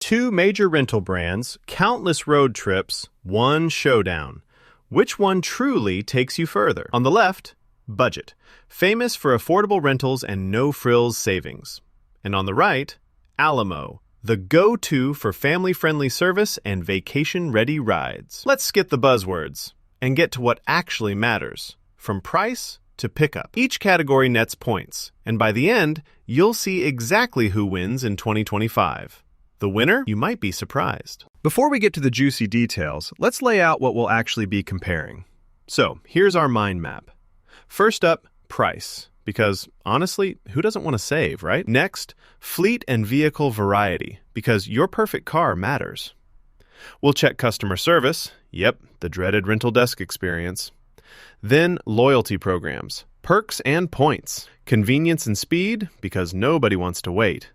Two major rental brands, countless road trips, one showdown. Which one truly takes you further? On the left, Budget, famous for affordable rentals and no-frills savings. And on the right, Alamo, the go-to for family-friendly service and vacation-ready rides. Let's skip the buzzwords and get to what actually matters, from price to pickup. Each category nets points, and by the end, you'll see exactly who wins in 2025. The winner? You might be surprised. Before we get to the juicy details, let's lay out what we'll actually be comparing. So, here's our mind map. First up, price. Because, honestly, who doesn't want to save, right? Next, fleet and vehicle variety, because your perfect car matters. We'll check customer service. Yep, the dreaded rental desk experience. Then, loyalty programs, perks and points. Convenience and speed, because nobody wants to wait.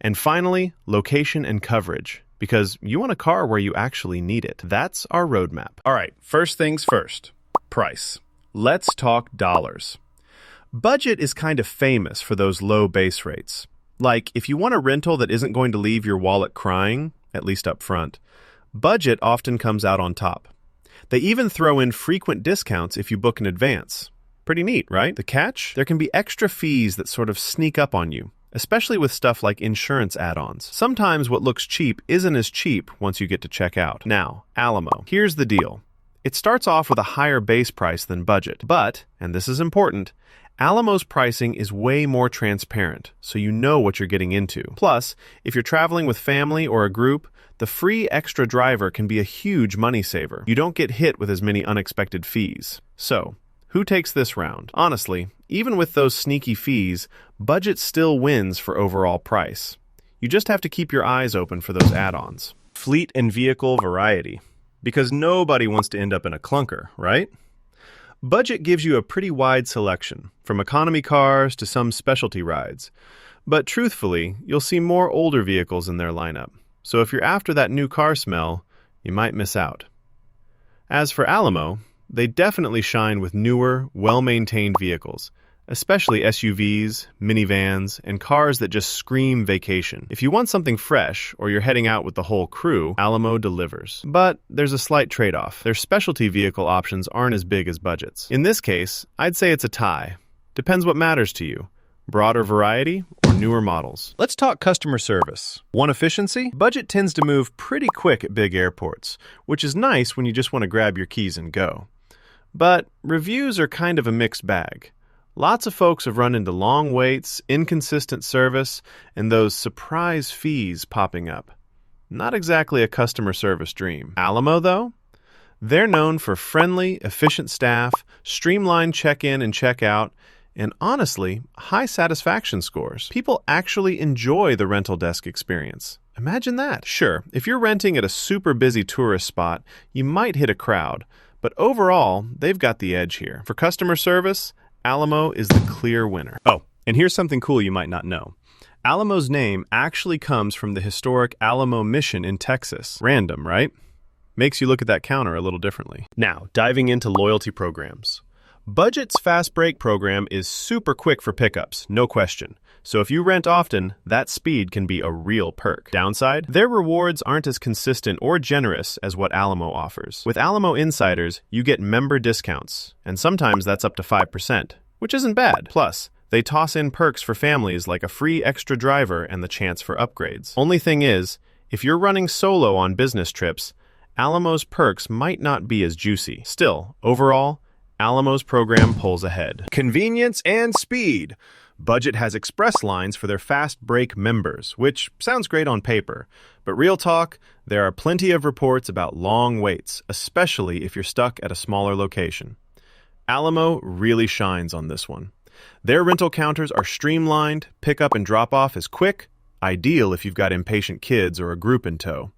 And finally, location and coverage, because you want a car where you actually need it. That's our roadmap. All right, first things first, price. Let's talk dollars. Budget is kind of famous for those low base rates. Like, if you want a rental that isn't going to leave your wallet crying, at least up front, Budget often comes out on top. They even throw in frequent discounts if you book in advance. Pretty neat, right? The catch? There can be extra fees that sort of sneak up on you, especially with stuff like insurance add-ons. Sometimes what looks cheap isn't as cheap once you get to check out. Now, Alamo. Here's the deal. It starts off with a higher base price than Budget, but, and this is important, Alamo's pricing is way more transparent, so you know what you're getting into. Plus, if you're traveling with family or a group, the free extra driver can be a huge money saver. You don't get hit with as many unexpected fees. So, who takes this round? Honestly, even with those sneaky fees, Budget still wins for overall price. You just have to keep your eyes open for those add-ons. Fleet and vehicle variety. Because nobody wants to end up in a clunker, right? Budget gives you a pretty wide selection, from economy cars to some specialty rides. But truthfully, you'll see more older vehicles in their lineup. So if you're after that new car smell, you might miss out. As for Alamo, they definitely shine with newer, well-maintained vehicles, especially SUVs, minivans, and cars that just scream vacation. If you want something fresh, or you're heading out with the whole crew, Alamo delivers. But there's a slight trade-off. Their specialty vehicle options aren't as big as Budget's. In this case, I'd say it's a tie. Depends what matters to you. Broader variety or newer models. Let's talk customer service. Want efficiency? Budget tends to move pretty quick at big airports, which is nice when you just want to grab your keys and go. But reviews are kind of a mixed bag. Lots of folks have run into long waits, inconsistent service, and those surprise fees popping up. Not exactly a customer service dream. Alamo, though? They're known for friendly, efficient staff, streamlined check-in and check-out, and honestly, high satisfaction scores. People actually enjoy the rental desk experience. Imagine that. Sure, if you're renting at a super busy tourist spot, you might hit a crowd, but overall, they've got the edge here. For customer service, Alamo is the clear winner. Oh, and here's something cool you might not know. Alamo's name actually comes from the historic Alamo Mission in Texas. Random, right? Makes you look at that counter a little differently. Now, diving into loyalty programs. Budget's Fast Break program is super quick for pickups, no question. So if you rent often, that speed can be a real perk. Downside? Their rewards aren't as consistent or generous as what Alamo offers. With Alamo Insiders, you get member discounts, and sometimes that's up to 5%, which isn't bad. Plus, they toss in perks for families like a free extra driver and the chance for upgrades. Only thing is, if you're running solo on business trips, Alamo's perks might not be as juicy. Still, overall, Alamo's program pulls ahead. Convenience and speed. Budget has express lines for their Fast Break members, which sounds great on paper. But real talk, there are plenty of reports about long waits, especially if you're stuck at a smaller location. Alamo really shines on this one. Their rental counters are streamlined, pickup and drop-off is quick, ideal if you've got impatient kids or a group in tow.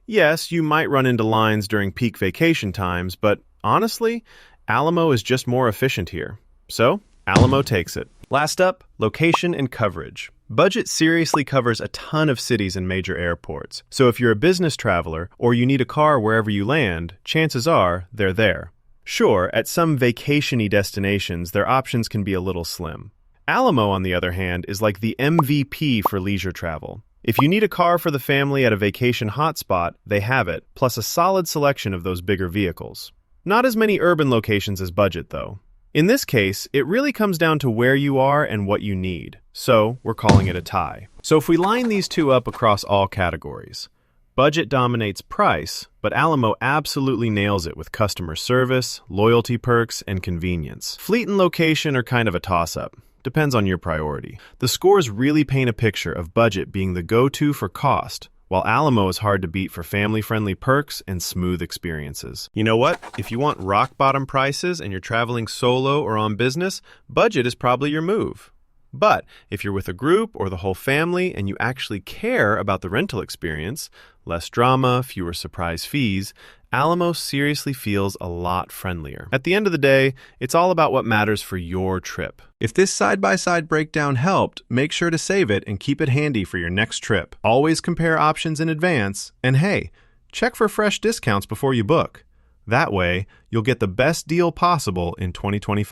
Yes, you might run into lines during peak vacation times, but honestly, Alamo is just more efficient here. So, Alamo takes it. Last up, location and coverage. Budget seriously covers a ton of cities and major airports. So if you're a business traveler or you need a car wherever you land, chances are they're there. Sure, at some vacation-y destinations, their options can be a little slim. Alamo, on the other hand, is like the MVP for leisure travel. If you need a car for the family at a vacation hotspot, they have it, plus a solid selection of those bigger vehicles. Not as many urban locations as Budget, though. In this case, it really comes down to where you are and what you need, so we're calling it a tie. So if we line these two up across all categories, Budget dominates price, but Alamo absolutely nails it with customer service, loyalty perks, and convenience. Fleet and location are kind of a toss-up. Depends on your priority. The scores really paint a picture of Budget being the go-to for cost, while Alamo is hard to beat for family-friendly perks and smooth experiences. You know what? If you want rock-bottom prices and you're traveling solo or on business, Budget is probably your move. But if you're with a group or the whole family and you actually care about the rental experience, less drama, fewer surprise fees, Alamo seriously feels a lot friendlier. At the end of the day, it's all about what matters for your trip. If this side-by-side breakdown helped, make sure to save it and keep it handy for your next trip. Always compare options in advance, and hey, check for fresh discounts before you book. That way, you'll get the best deal possible in 2025.